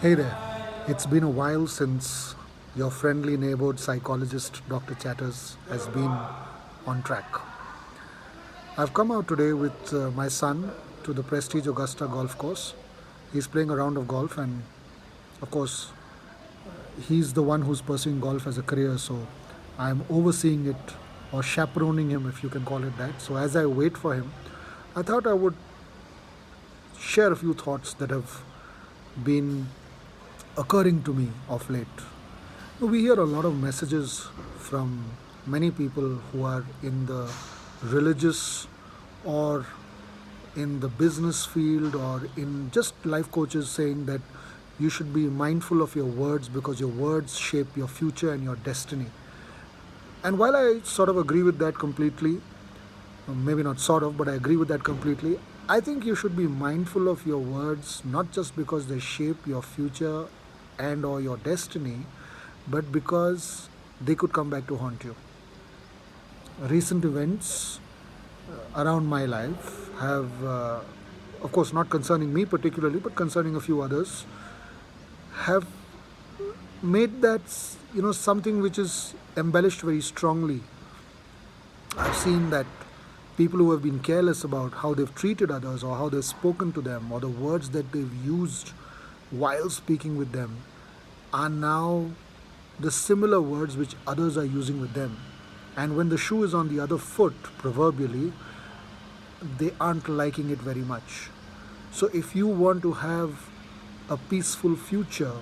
Hey there. It's been a while since your friendly neighborhood psychologist, Dr. Chatters, has been on track. I've come out today with my son to the Prestige Augusta golf course. He's playing a round of golf, and of course, he's the one who's pursuing golf as a career, so I'm overseeing it or chaperoning him, if you can call it that. So, as I wait for him, I thought I would share a few thoughts that have been occurring to me of late. We hear a lot of messages from many people who are in the religious or in the business field or in just life coaches saying that you should be mindful of your words because your words shape your future and your destiny. And while I sort of agree with that completely, maybe not sort of, but I agree with that completely. I think you should be mindful of your words not just because they shape your future and or your destiny, but because they could come back to haunt you. Recent events around my life have, of course, not concerning me particularly, but concerning a few others, have made that something which is embellished very strongly. I've seen that people who have been careless about how they've treated others or how they've spoken to them or the words that they've used while speaking with them are now the similar words which others are using with them. And when the shoe is on the other foot, proverbially, they aren't liking it very much. So if you want to have a peaceful future,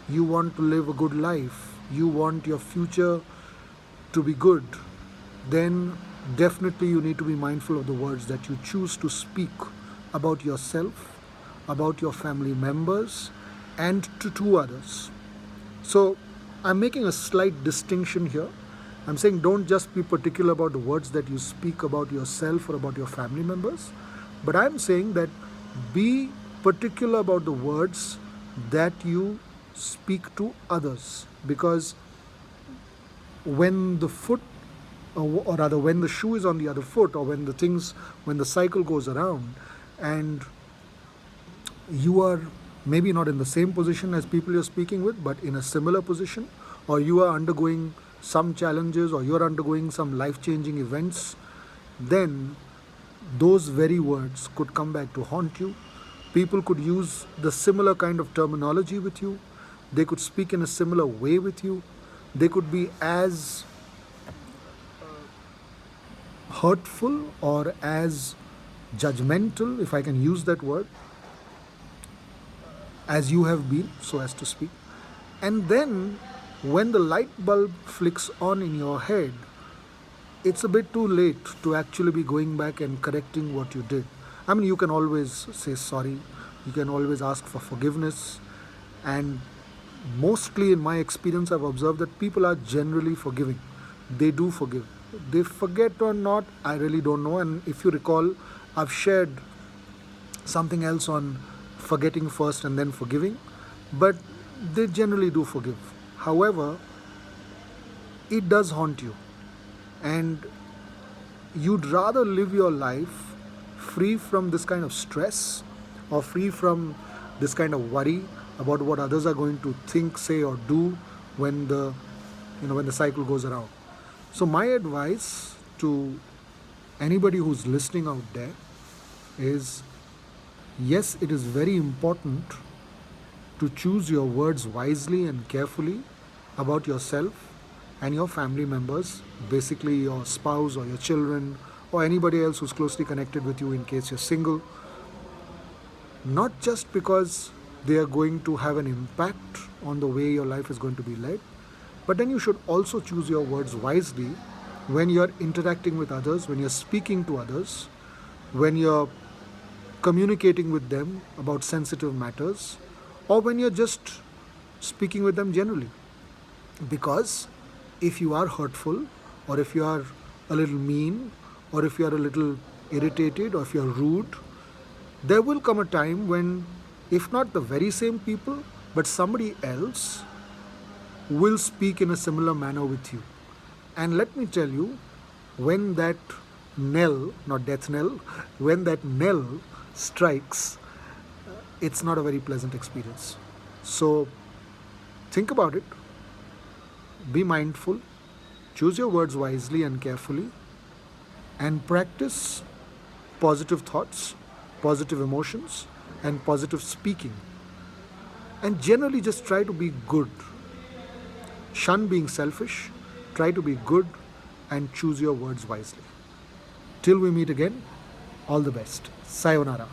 you want to live a good life, you want your future to be good, then definitely you need to be mindful of the words that you choose to speak about yourself, about your family members, and to two others. So I'm making a slight distinction here. I'm saying don't just be particular about the words that you speak about yourself or about your family members, but I'm saying that be particular about the words that you speak to others, because when the foot or rather when the shoe is on the other foot, or when the cycle goes around and you are maybe not in the same position as people you're speaking with but in a similar position, or you are undergoing some challenges or you're undergoing some life changing events, then those very words could come back to haunt you. People could use the similar kind of terminology with you, they could speak in a similar way with you, they could be as hurtful or as judgmental, if I can use that word, as you have been, so as to speak. And then when the light bulb flicks on in your head, it's a bit too late to actually be going back and correcting what you did. I mean, you can always say sorry, you can always ask for forgiveness, and mostly in my experience, I've observed that people are generally forgiving. They do forgive. They forget or not, I really don't know. And if you recall, I've shared something else on forgetting first and then forgiving, but they generally do forgive. However, it does haunt you, and you'd rather live your life free from this kind of stress or free from this kind of worry about what others are going to think, say, or do when the cycle goes around. So my advice to anybody who's listening out there is, yes, it is very important to choose your words wisely and carefully about yourself and your family members, basically your spouse or your children or anybody else who's closely connected with you in case you're single, not just because they are going to have an impact on the way your life is going to be led, but then you should also choose your words wisely when you're interacting with others, when you're speaking to others, when you're communicating with them about sensitive matters, or when you're just speaking with them generally. Because if you are hurtful, or if you are a little mean, or if you are a little irritated, or if you're rude, there will come a time when, if not the very same people, but somebody else will speak in a similar manner with you. And let me tell you, when that knell, not death knell, when that knell strikes, it's not a very pleasant experience. So think about it, be mindful, choose your words wisely and carefully, and practice positive thoughts, positive emotions, and positive speaking. And generally, just try to be good. Shun being selfish, try to be good, and choose your words wisely. Till we meet again, all the best. Sayonara.